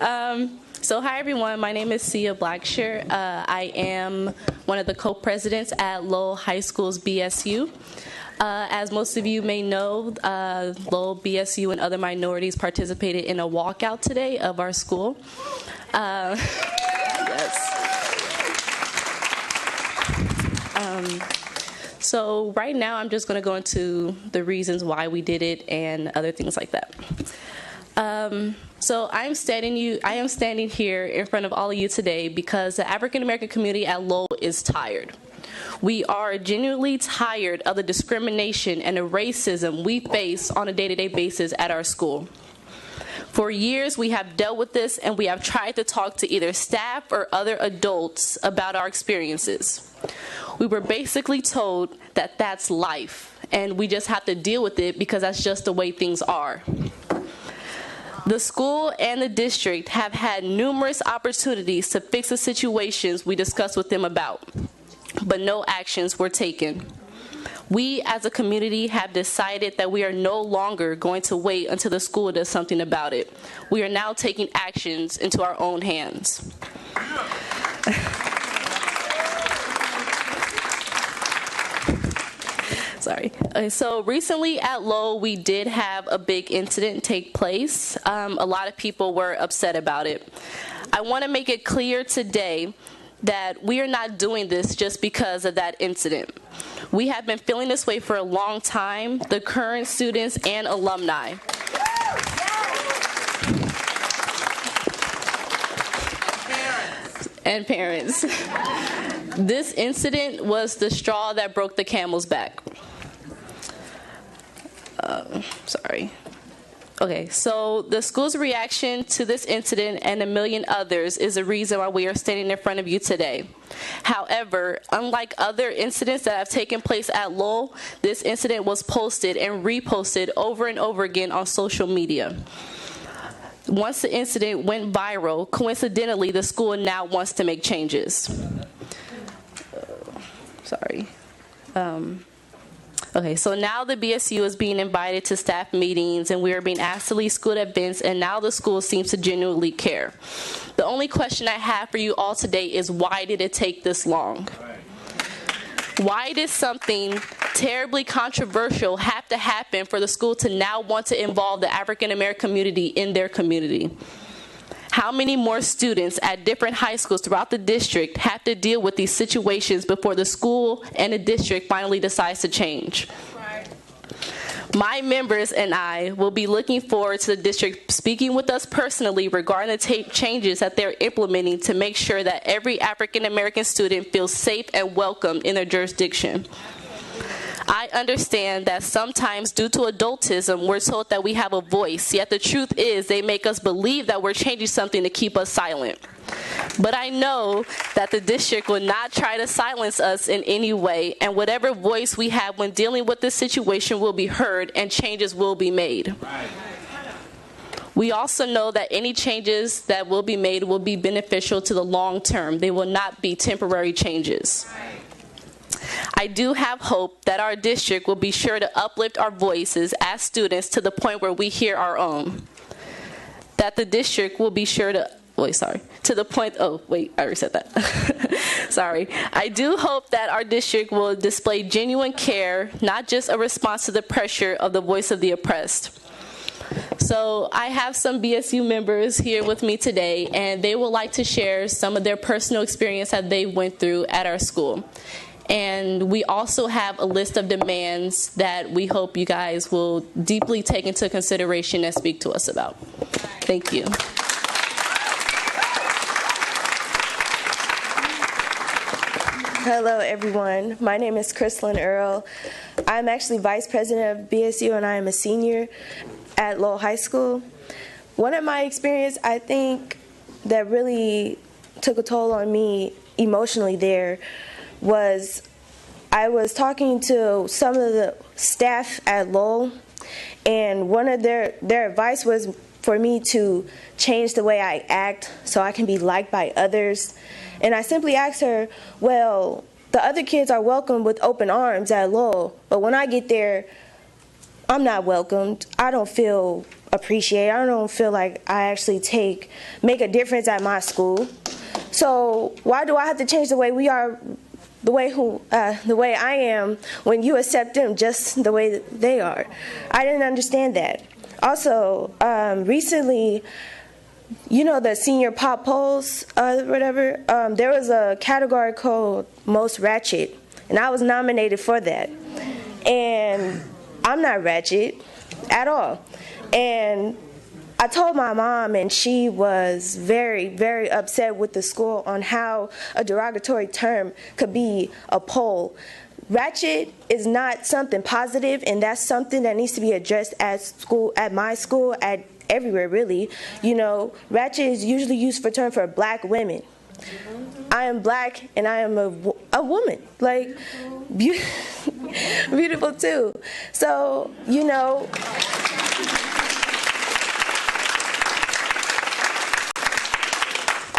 Hi everyone, my name is Sia Blackshear. I am one of the co-presidents at Lowell High School's BSU. As most of you may know, Lowell BSU and other minorities participated in a walkout today of our school. Yes. So right now I'm just going to go into the reasons why we did it and other things like that. So I am standing here in front of all of you today because the African American community at Lowell is tired. We are genuinely tired of the discrimination and the racism we face on a day-to-day basis at our school. For years, we have dealt with this, and we have tried to talk to either staff or other adults about our experiences. We were basically told that that's life, and we just have to deal with it because that's just the way things are. The school and the district have had numerous opportunities to fix the situations we discussed with them about, but no actions were taken. We as a community have decided that we are no longer going to wait until the school does something about it. We are now taking actions into our own hands. Sorry. So recently at Lowell, we did have a big incident take place. A lot of people were upset about it. I want to make it clear today that we are not doing this just because of that incident. We have been feeling this way for a long time, the current students and alumni. And parents. This incident was the straw that broke the camel's back. Okay, so the school's reaction to this incident and a million others is the reason why we are standing in front of you today. However, unlike other incidents that have taken place at Lowell, this incident was posted and reposted over and over again on social media. Once the incident went viral, coincidentally, the school now wants to make changes. Okay, so now the BSU is being invited to staff meetings and we are being asked to lead school events, and now the school seems to genuinely care. The only question I have for you all today is, why did it take this long? Why did something terribly controversial have to happen for the school to now want to involve the African American community in their community? How many more students at different high schools throughout the district have to deal with these situations before the school and the district finally decides to change? Right. My members and I will be looking forward to the district speaking with us personally regarding the changes that they're implementing to make sure that every African American student feels safe and welcome in their jurisdiction. I understand that sometimes due to adultism, we're told that we have a voice, yet the truth is they make us believe that we're changing something to keep us silent. But I know that the district will not try to silence us in any way, and whatever voice we have when dealing with this situation will be heard and changes will be made. We also know that any changes that will be made will be beneficial to the long term. They will not be temporary changes. I do have hope that our district will be sure to uplift our voices as students to the point where we hear our own. That the district will be sure to, to the point, I already said that. Sorry. I do hope that our district will display genuine care, not just a response to the pressure of the voice of the oppressed. So I have some BSU members here with me today, and they would like to share some of their personal experience that they went through at our school. And we also have a list of demands that we hope you guys will deeply take into consideration and speak to us about. Thank you. Hello, everyone. My name is Chrislyn Earl. I'm actually Vice President of BSU, and I am a senior at Lowell High School. One of my experiences, I think, that really took a toll on me emotionally there was I was talking to some of the staff at Lowell, and one of their advice was for me to change the way I act so I can be liked by others. And I simply asked her, well, the other kids are welcomed with open arms at Lowell, but when I get there, I'm not welcomed. I don't feel appreciate. I don't feel like I actually make a difference at my school. So why do I have to change the way we are, the way I am, when you accept them just the way that they are? I didn't understand that. Also, recently, you know, the senior pop polls, whatever, there was a category called Most Ratchet, and I was nominated for that. And I'm not ratchet at all. And I told my mom, and she was very, very upset with the school on how a derogatory term could be a poll. Ratchet is not something positive, and that's something that needs to be addressed at school, at my school, at everywhere really. You know, ratchet is usually used for term for black women. I am black and I am a woman, like beautiful too. So, you know,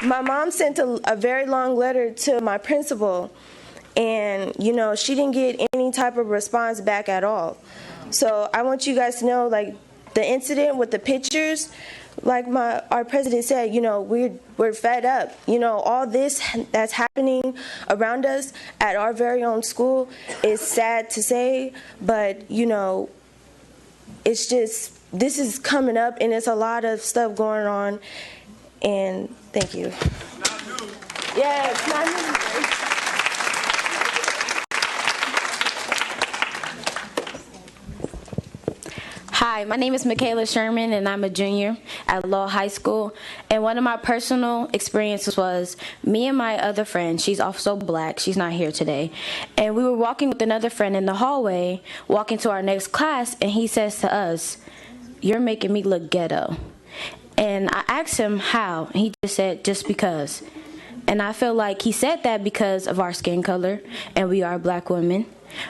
my mom sent a very long letter to my principal, and you know, she didn't get any type of response back at all. So I want you guys to know, like, the incident with the pictures, like our president said, you know, we're fed up. You know, all this that's happening around us at our very own school is sad to say, but you know, it's just, this is coming up, and it's a lot of stuff going on. And thank you. Yeah, it's not new. Hi, my name is Michaela Sherman, and I'm a junior at Lowell High School. And one of my personal experiences was me and my other friend, she's also black, she's not here today, and we were walking with another friend in the hallway, walking to our next class, and he says to us, "You're making me look ghetto." And I asked him how, and he just said, "Just because." And I feel like he said that because of our skin color, and we are black women.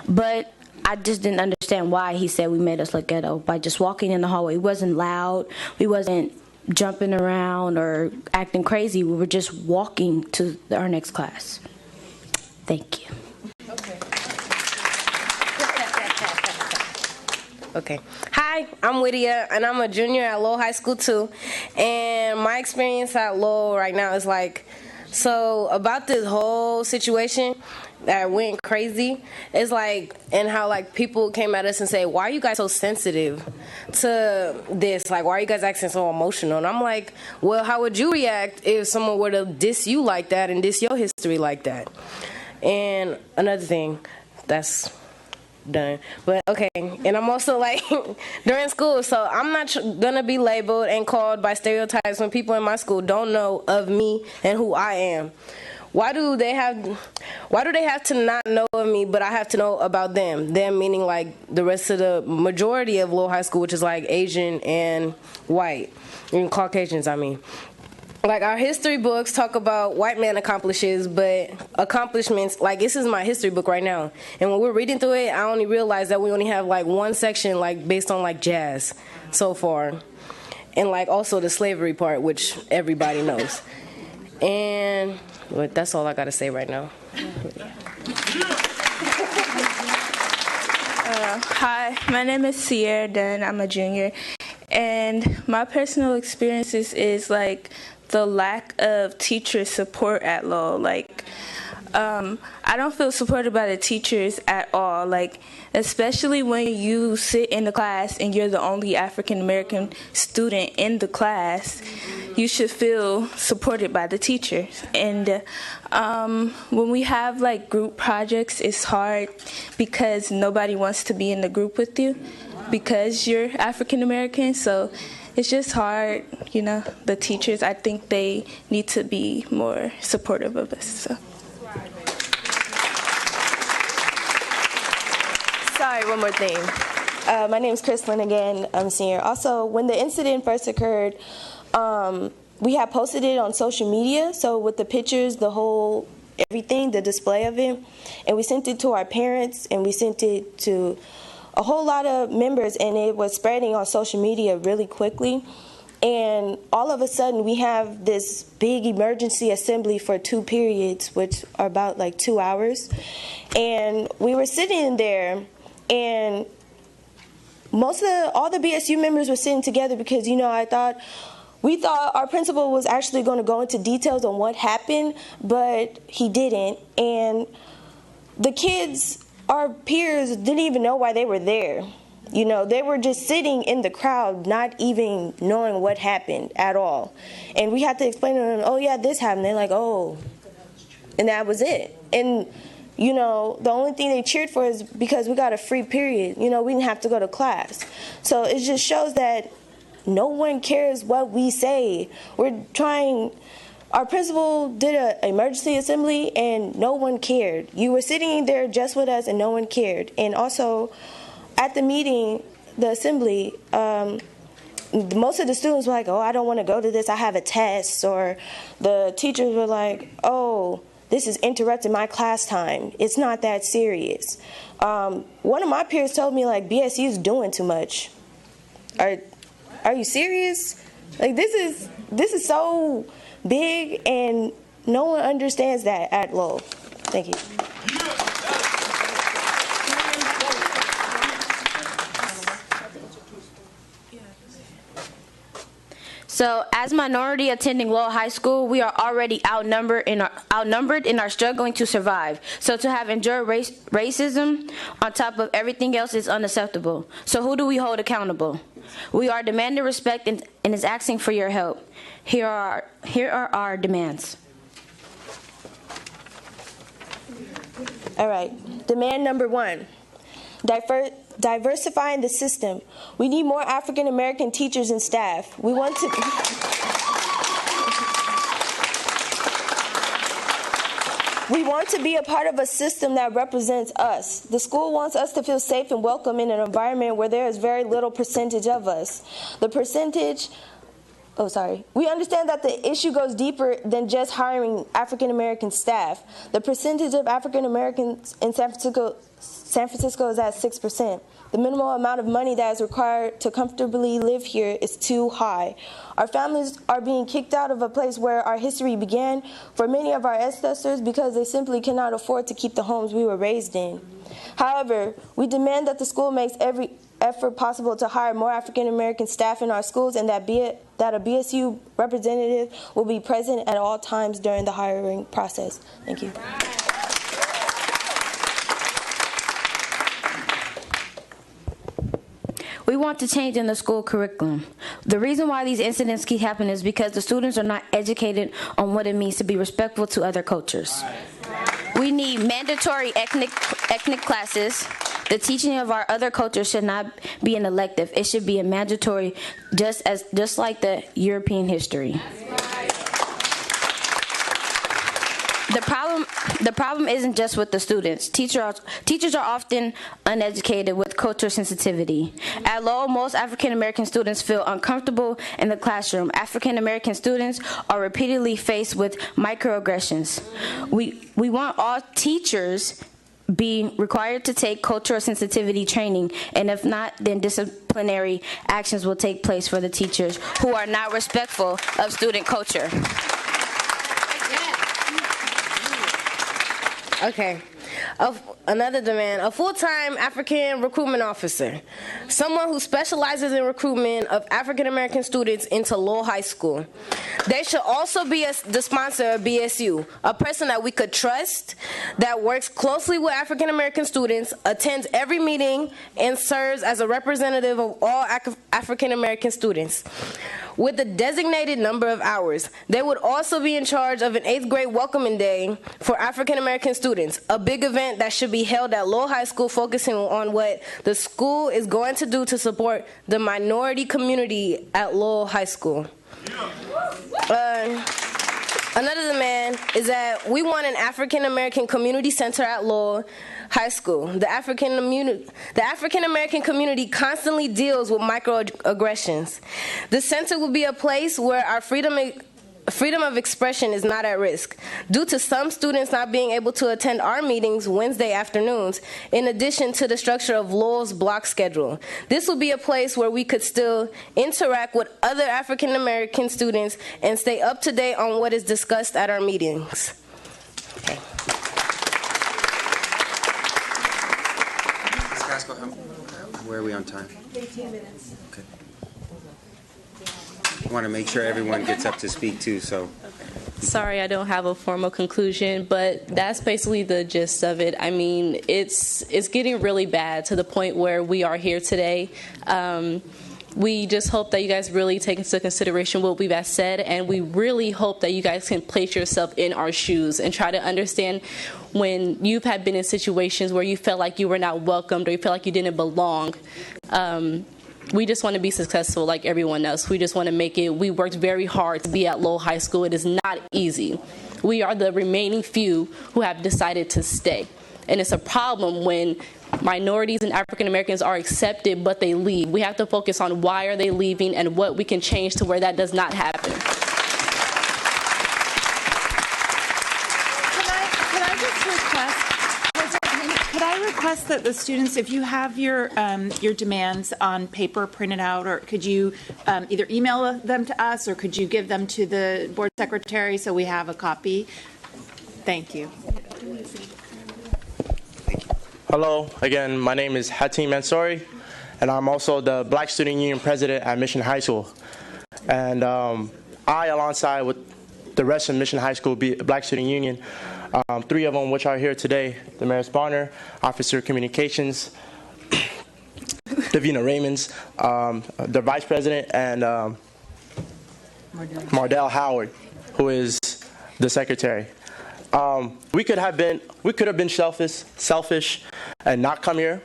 But I just didn't understand why he said we made us look ghetto by just walking in the hallway. It wasn't loud. We wasn't jumping around or acting crazy. We were just walking to our next class. Thank you. Okay. Hi, I'm Whittia, and I'm a junior at Lowell High School too. And my experience at Lowell right now is like, so about this whole situation that went crazy, it's like, and how like people came at us and say, "Why are you guys so sensitive to this? Like, why are you guys acting so emotional?" And I'm like, well, how would you react if someone were to diss you like that and diss your history like that? And another thing, that's done. But okay, and I'm also like during school, so I'm not gonna be labeled and called by stereotypes when people in my school don't know of me and who I am. Why do they have to not know of me, but I have to know about them? Them meaning like the rest of the majority of Lowell High School, which is like Asian and white, and Caucasians, I mean. Like, our history books talk about white man accomplishments, but accomplishments, like, this is my history book right now. And when we're reading through it, I only realized that we only have, like, one section, like, based on, like, jazz so far. And, like, also the slavery part, which everybody knows. And but that's all I got to say right now. Hi, my name is Sierra Dunn. I'm a junior. And my personal experiences is, like, the lack of teacher support at Lowell. Like, I don't feel supported by the teachers at all. Like, especially when you sit in the class and you're the only African American student in the class, you should feel supported by the teachers. And when we have like group projects, it's hard because nobody wants to be in the group with you because you're African American. So it's just hard, you know. The teachers, I think they need to be more supportive of us. So. Sorry, one more thing. My name is Chrislyn again. I'm a senior. Also, when the incident first occurred, we had posted it on social media. So with the pictures, the whole everything, the display of it, and we sent it to our parents, and we sent it to a whole lot of members, and it was spreading on social media really quickly. And all of a sudden, we have this big emergency assembly for 2 periods, which are about like 2 hours. And we were sitting there, and all the BSU members were sitting together because, we thought our principal was actually going to go into details on what happened, but he didn't. And the kids, our peers, didn't even know why they were there. They were just sitting in the crowd, not even knowing what happened at all. And we had to explain to them, oh, yeah, this happened. They're like, oh. And that was it. And, the only thing they cheered for is because we got a free period. We didn't have to go to class. So it just shows that no one cares what we say. Our principal did an emergency assembly, and no one cared. You were sitting there just with us, and no one cared. And also, at the meeting, the assembly, most of the students were like, oh, I don't want to go to this. I have a test. Or the teachers were like, oh, this is interrupting my class time. It's not that serious. One of my peers told me, like, BSU is doing too much. Are you serious? Like, this is so big, and no one understands that at Lowell. Thank you. So, as minority attending Lowell High School, we are already outnumbered and are struggling to survive. So, to have endured racism on top of everything else is unacceptable. So, who do we hold accountable? We are demanding respect and is asking for your help. Here are our demands. All right. Demand number 1. Diversifying the system. We need more African American teachers and staff. We want to be a part of a system that represents us. The school wants us to feel safe and welcome in an environment where there is very little percentage of us. We understand that the issue goes deeper than just hiring African American staff. The percentage of African Americans in San Francisco is at 6%. The minimum amount of money that is required to comfortably live here is too high. Our families are being kicked out of a place where our history began for many of our ancestors because they simply cannot afford to keep the homes we were raised in. However, we demand that the school makes every effort possible to hire more African American staff in our schools, and that a BSU representative will be present at all times during the hiring process. Thank you. We want to change in the school curriculum. The reason why these incidents keep happening is because the students are not educated on what it means to be respectful to other cultures. We need mandatory ethnic classes. The teaching of our other cultures should not be an elective. It should be a mandatory, just like the European history. The problem isn't just with the students. Teachers are often uneducated with cultural sensitivity. At Lowell, most African American students feel uncomfortable in the classroom. African American students are repeatedly faced with microaggressions. We want all teachers be required to take cultural sensitivity training, and if not, then disciplinary actions will take place for the teachers who are not respectful of student culture. Okay. Another demand, a full-time African recruitment officer, someone who specializes in recruitment of African American students into Lowell High School. They should also be the sponsor of BSU, a person that we could trust, that works closely with African American students, attends every meeting, and serves as a representative of all African American students. With a designated number of hours, they would also be in charge of an 8th grade welcoming day for African American students, a big event that should be held at Lowell High School, focusing on what the school is going to do to support the minority community at Lowell High School. Another demand is that we want an African American community center at Lowell High School. The African American community constantly deals with microaggressions. The center will be a place where our freedom of expression is not at risk, due to some students not being able to attend our meetings Wednesday afternoons, in addition to the structure of Lowell's block schedule. This will be a place where we could still interact with other African American students and stay up to date on what is discussed at our meetings. Okay. Where are we on time? 15 minutes. Okay. I want to make sure everyone gets up to speak too, so. Sorry, I don't have a formal conclusion, but that's basically the gist of it. I mean, it's getting really bad to the point where we are here today. We just hope that you guys really take into consideration what we've said, and we really hope that you guys can place yourself in our shoes and try to understand when you've been in situations where you felt like you were not welcomed or you felt like you didn't belong. We just want to be successful like everyone else. We just want to make it. We worked very hard to be at Lowell High School. It is not easy. We are the remaining few who have decided to stay. And it's a problem when minorities and African Americans are accepted, but they leave. We have to focus on why are they leaving and what we can change to where that does not happen. Could I request that the students, if you have your demands on paper printed out, or could you either email them to us, or could you give them to the board secretary so we have a copy? Thank you. Hello, again, my name is Hatim Mansouri, and I'm also the Black Student Union President at Mission High School. And I, alongside with the rest of Mission High School Black Student Union, 3 of them which are here today, Damaris Barner, Officer of Communications, Davina Raymonds, the Vice President, and Mardell Howard, who is the Secretary. We could have been selfish and not come here,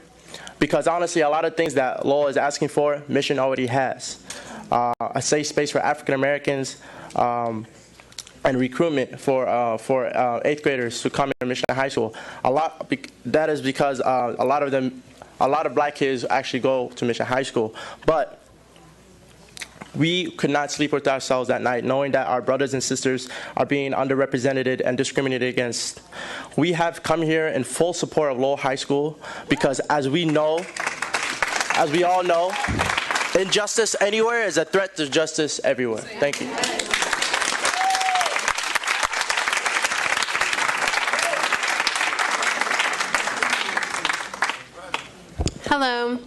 because honestly, a lot of things that Lowell is asking for, Mission already has. A safe space for African Americans, and recruitment for 8th graders to come into Mission High School. That is because a lot of black kids actually go to Mission High School, but we could not sleep with ourselves that night, knowing that our brothers and sisters are being underrepresented and discriminated against. We have come here in full support of Lowell High School because, as we all know, injustice anywhere is a threat to justice everywhere. Thank you. Hello,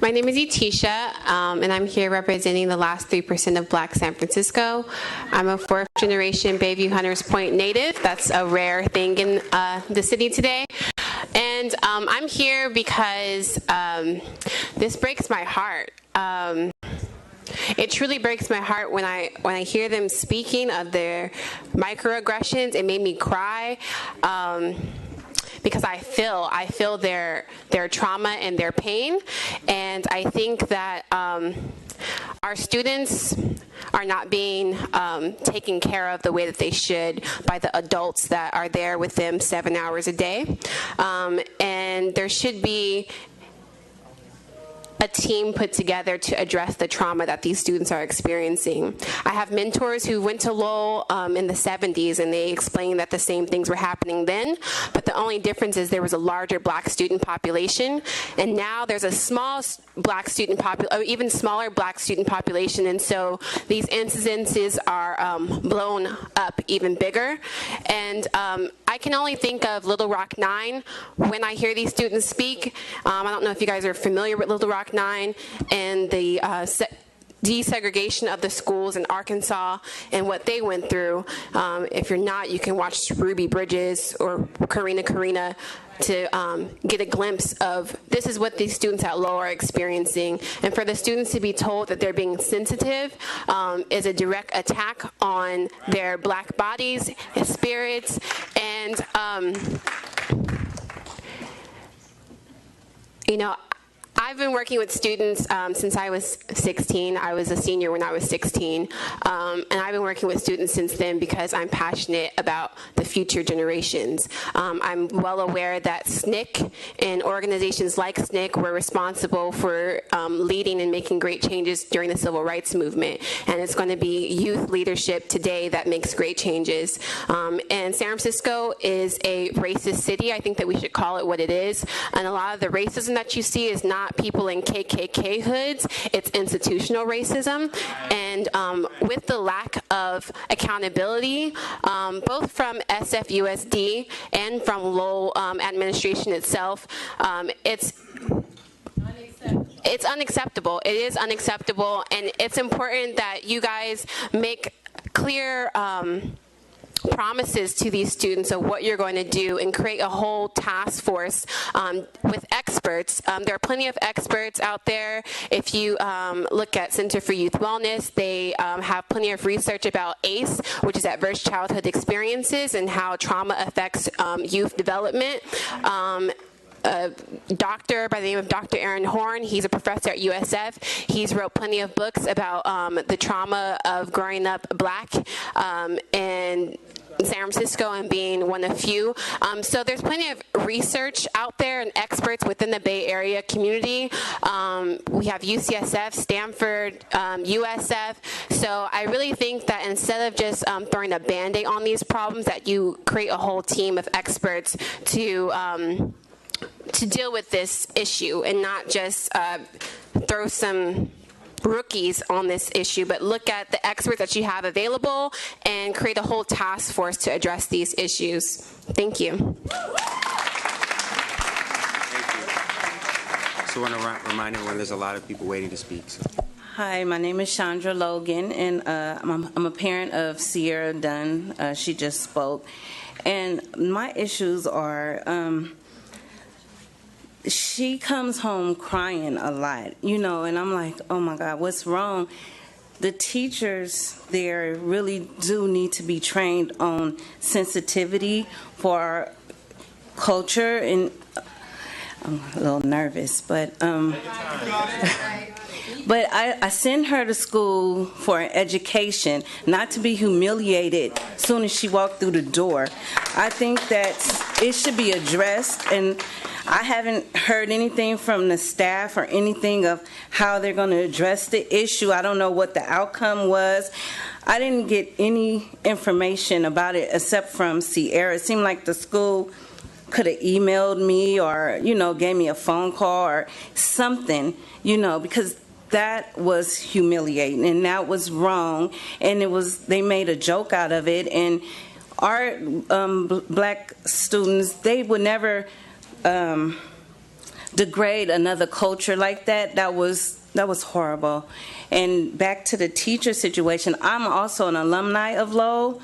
my name is Etisha, and I'm here representing the last 3% of Black San Francisco. I'm a 4th-generation Bayview Hunters Point native. That's a rare thing in the city today. And I'm here because this breaks my heart. It truly breaks my heart when I hear them speaking of their microaggressions. It made me cry. Because I feel their trauma and their pain, and I think that our students are not being taken care of the way that they should by the adults that are there with them 7 hours a day, and there should be a team put together to address the trauma that these students are experiencing. I have mentors who went to Lowell in the 70s, and they explained that the same things were happening then, but the only difference is there was a larger black student population, and now there's a small black student population, or even smaller black student population, and so these incidences are blown up even bigger. And I can only think of Little Rock 9 when I hear these students speak. I don't know if you guys are familiar with Little Rock 9 and the desegregation of the schools in Arkansas and what they went through. If you're not, you can watch Ruby Bridges or Karina to get a glimpse of this is what these students at Lowell are experiencing. And for the students to be told that they're being sensitive is a direct attack on their black bodies and spirits. And, I've been working with students since I was 16. I was a senior when I was 16. And I've been working with students since then because I'm passionate about the future generations. I'm well aware that SNCC and organizations like SNCC were responsible for leading and making great changes during the civil rights movement. And it's going to be youth leadership today that makes great changes. And San Francisco is a racist city. I think that we should call it what it is. And a lot of the racism that you see is not people in KKK hoods, it's institutional racism. And with the lack of accountability, both from SFUSD and from Lowell administration itself, it's unacceptable. it's unacceptable. It is unacceptable, and it's important that you guys make clear promises to these students of what you're going to do and create a whole task force with experts. There are plenty of experts out there. If you look at Center for Youth Wellness, they have plenty of research about ACE, which is Adverse Childhood Experiences, and how trauma affects youth development. A doctor by the name of Dr. Aaron Horn. He's a professor at USF. He's wrote plenty of books about the trauma of growing up black in San Francisco and being one of few. So there's plenty of research out there and experts within the Bay Area community. We have UCSF, Stanford, USF. So I really think that instead of just throwing a Band-Aid on these problems, that you create a whole team of experts to deal with this issue and not just throw some rookies on this issue, but look at the experts that you have available and create a whole task force to address these issues. Thank you. So I want to remind everyone there's a lot of people waiting to speak. So. Hi, my name is Chandra Logan, and I'm a parent of Sierra Dunn. She just spoke. And my issues are... she comes home crying a lot, and I'm like, oh my God, what's wrong? The teachers there really do need to be trained on sensitivity for our culture, and I'm a little nervous, but I send her to school for an education, not to be humiliated as soon as she walked through the door. I think that it should be addressed, and I haven't heard anything from the staff or anything of how they're going to address the issue. I don't know what the outcome was. I didn't get any information about it except from Sierra. It seemed like the school could have emailed me or, gave me a phone call or something, because that was humiliating and that was wrong, and they made a joke out of it. And our black students, they would never degrade another culture like that. That was horrible. And back to the teacher situation, I'm also an alumni of Lowell,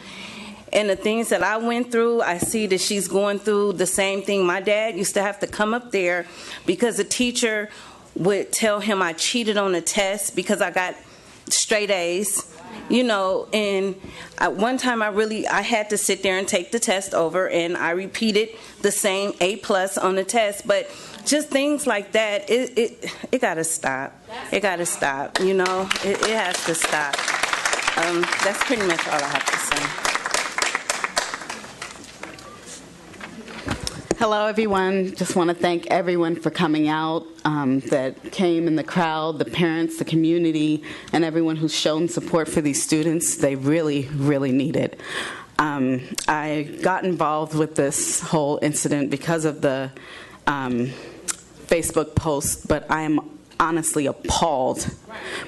and the things that I went through, I see that she's going through the same thing. My dad used to have to come up there because the teacher would tell him I cheated on a test because I got straight A's. And at one time I had to sit there and take the test over, and I repeated the same A+ on the test. But just things like that, it got to stop. It got to stop, It has to stop. That's pretty much all I have to say. Hello, everyone. Just want to thank everyone for coming out, that came in the crowd, the parents, the community, and everyone who's shown support for these students. They really, really need it. I got involved with this whole incident because of the Facebook post, but I am honestly appalled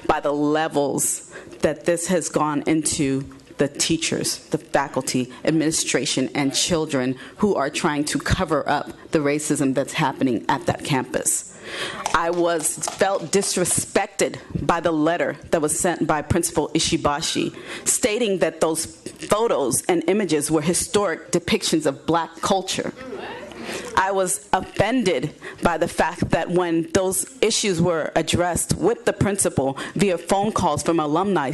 by the levels that this has gone into the teachers, the faculty, administration, and children who are trying to cover up the racism that's happening at that campus. I felt disrespected by the letter that was sent by Principal Ishibashi, stating that those photos and images were historic depictions of black culture. I was offended by the fact that when those issues were addressed with the principal via phone calls from alumni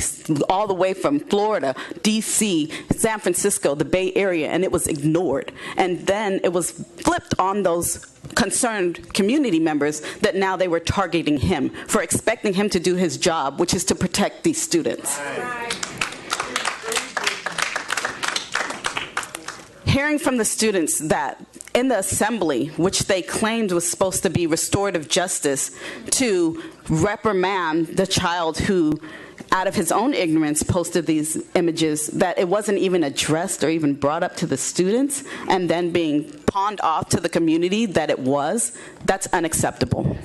all the way from Florida, D.C., San Francisco, the Bay Area, and it was ignored. And then it was flipped on those concerned community members that now they were targeting him for expecting him to do his job, which is to protect these students. Hearing from the students that in the assembly, which they claimed was supposed to be restorative justice, to reprimand the child who, out of his own ignorance, posted these images, that it wasn't even addressed or even brought up to the students, and then being pawned off to the community that it was, that's unacceptable.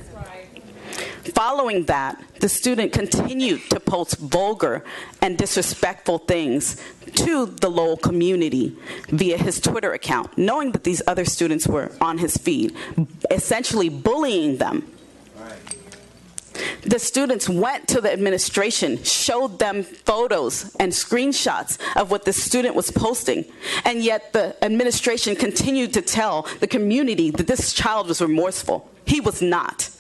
Following that, the student continued to post vulgar and disrespectful things to the Lowell community via his Twitter account, knowing that these other students were on his feed, essentially bullying them. The students went to the administration, showed them photos and screenshots of what the student was posting, and yet the administration continued to tell the community that this child was remorseful. He was not.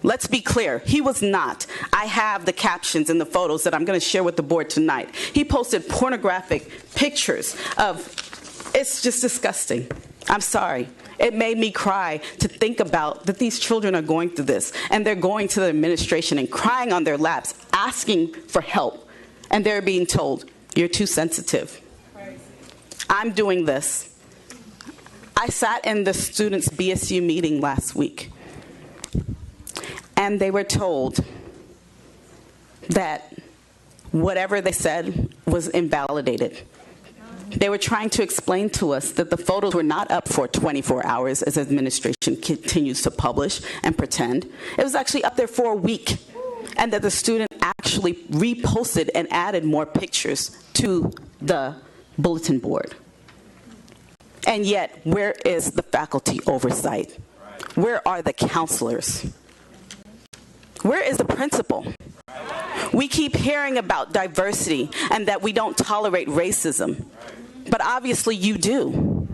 Let's be clear, he was not. I have the captions and the photos that I'm going to share with the board tonight. He posted pornographic pictures of, it's just disgusting. I'm sorry. It made me cry to think about that these children are going through this, and they're going to the administration and crying on their laps, asking for help, and they're being told, you're too sensitive. I'm doing this. I sat in the students' BSU meeting last week, and they were told that whatever they said was invalidated. They were trying to explain to us that the photos were not up for 24 hours, as administration continues to publish and pretend. It was actually up there for a week, and that the student actually reposted and added more pictures to the bulletin board. And yet, where is the faculty oversight? Where are the counselors? Where is the principal? We keep hearing about diversity and that we don't tolerate racism, but obviously you do.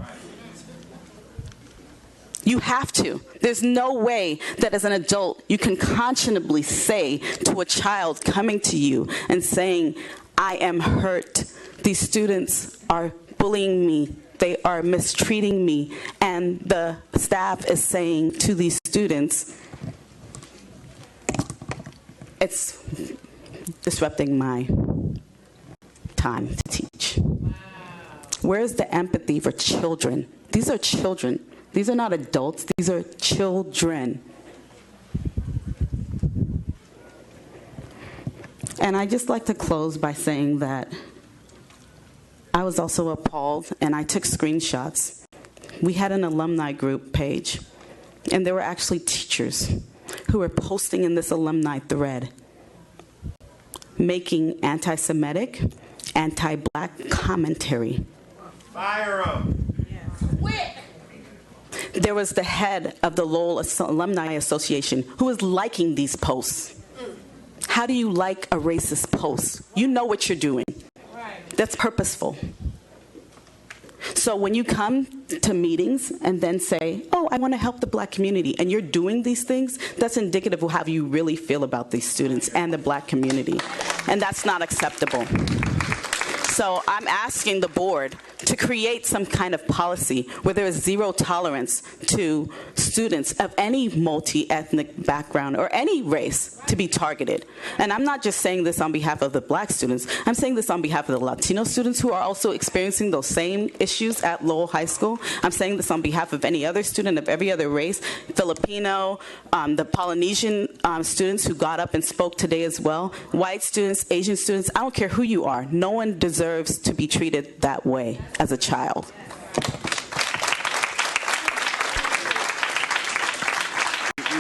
You have to. There's no way that as an adult you can conscionably say to a child coming to you and saying, I am hurt. These students are bullying me. They are mistreating me. And the staff is saying to these students, it's disrupting my time to teach. Where's the empathy for children? These are children. These are not adults. These are children. And I just like to close by saying that I was also appalled, and I took screenshots. We had an alumni group page, and there were actually teachers who were posting in this alumni thread, making anti-Semitic, anti-Black commentary. Fire 'em. Quick! There was the head of the Lowell Alumni Association who was liking these posts. How do you like a racist post? You know what you're doing. That's purposeful. So when you come to meetings and then say, oh, I want to help the Black community, and you're doing these things, that's indicative of how you really feel about these students and the Black community. And that's not acceptable. So I'm asking the board to create some kind of policy where there is zero tolerance to students of any multi-ethnic background or any race to be targeted. And I'm not just saying this on behalf of the Black students. I'm saying this on behalf of the Latino students who are also experiencing those same issues at Lowell High School. I'm saying this on behalf of any other student of every other race, Filipino, the Polynesian students who got up and spoke today as well, white students, Asian students, I don't care who you are. No one deserves to be treated that way as a child.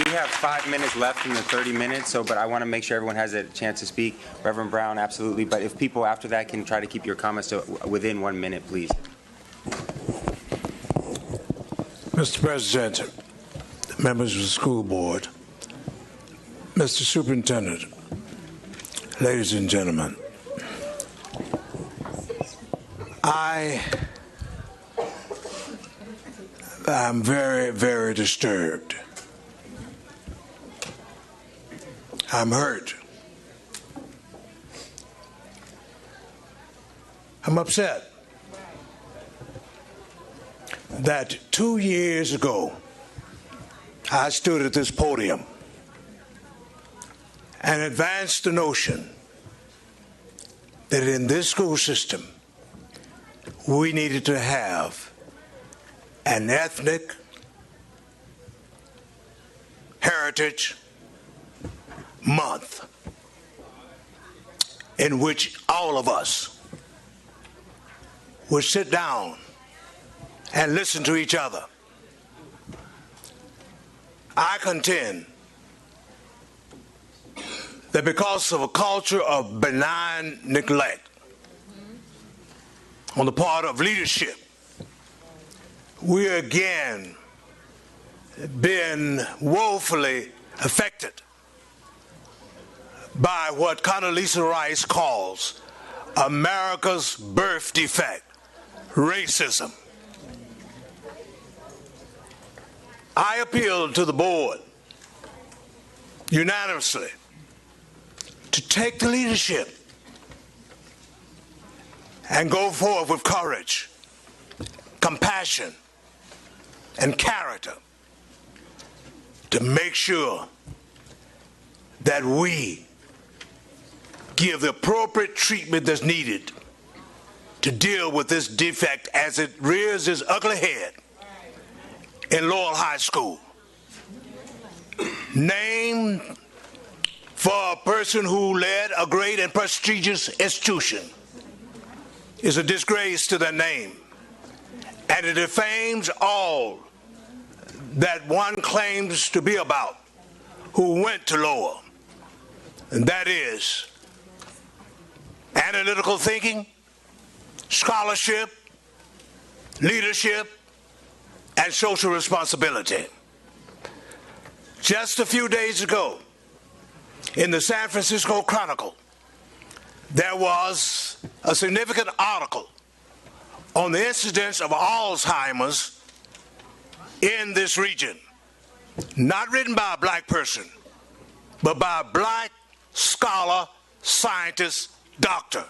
We have 5 minutes left in the 30 minutes, but I want to make sure everyone has a chance to speak. Reverend Brown, absolutely. But if people after that can try to keep your comments to within 1 minute, please. Mr. President, members of the school board, Mr. Superintendent, ladies and gentlemen, I am very, very disturbed. I'm hurt. I'm upset that 2 years ago I stood at this podium and advanced the notion that in this school system we needed to have an ethnic heritage month in which all of us would sit down and listen to each other. I contend that because of a culture of benign neglect on the part of leadership, we again been woefully affected by what Condoleezza Rice calls America's birth defect, racism. I appeal to the board unanimously to take the leadership and go forward with courage, compassion, and character to make sure that we give the appropriate treatment that's needed to deal with this defect as it rears its ugly head in Lowell High School. Named for a person who led a great and prestigious institution is a disgrace to their name, and it defames all that one claims to be about who went to Lowell, and that is analytical thinking, scholarship, leadership, and social responsibility. Just a few days ago, in the San Francisco Chronicle, there was a significant article on the incidence of Alzheimer's in this region, not written by a black person, but by a black scholar, scientist, doctor.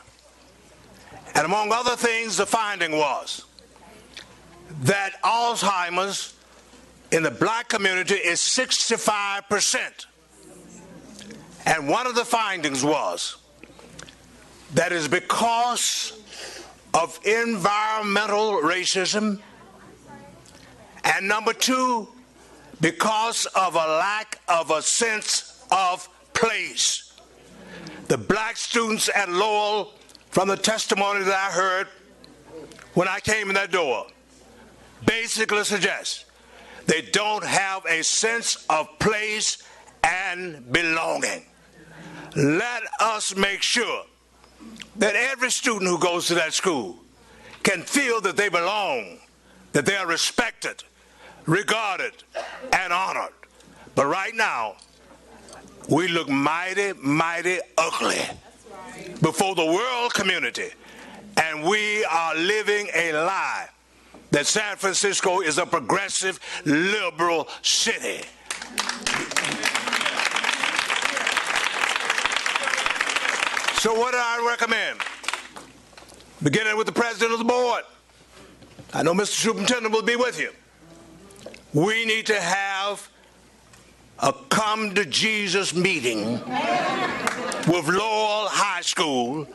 And among other things, the finding was that Alzheimer's in the black community is 65%. And one of the findings was that is because of environmental racism, and number two, because of a lack of a sense of place. The black students at Lowell, from the testimony that I heard when I came in that door, basically suggest they don't have a sense of place and belonging. Let us make sure that every student who goes to that school can feel that they belong, that they are respected, regarded, and honored. But right now, we look mighty, mighty ugly before the world community, and we are living a lie that San Francisco is a progressive, liberal city. So what do I recommend? Beginning with the president of the board. I know Mr. Superintendent will be with you. We need to have a come to Jesus meeting with Lowell High School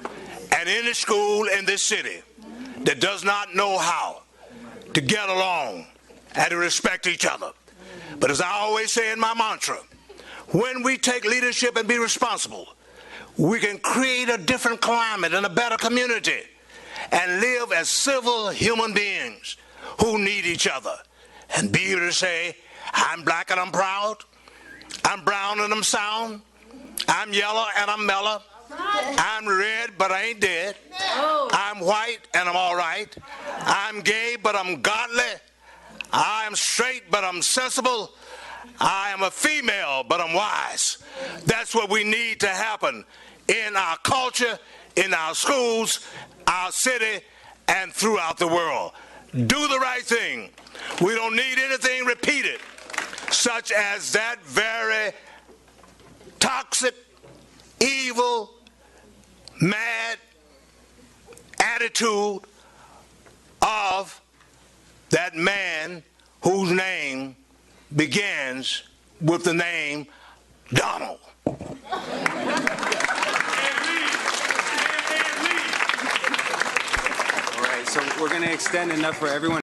and any school in this city that does not know how to get along and to respect each other. But as I always say in my mantra, when we take leadership and be responsible, we can create a different climate and a better community and live as civil human beings who need each other and be able to say, I'm black and I'm proud, I'm brown and I'm sound, I'm yellow and I'm mellow, I'm red but I ain't dead, I'm white and I'm all right, I'm gay but I'm godly, I'm straight but I'm sensible, I am a female but I'm wise. That's what we need to happen in our culture, in our schools, our city, and throughout the world. Do the right thing. We don't need anything repeated, such as that very toxic, evil, mad attitude of that man whose name begins with the name Donald. All right, so we're going to extend enough for everyone.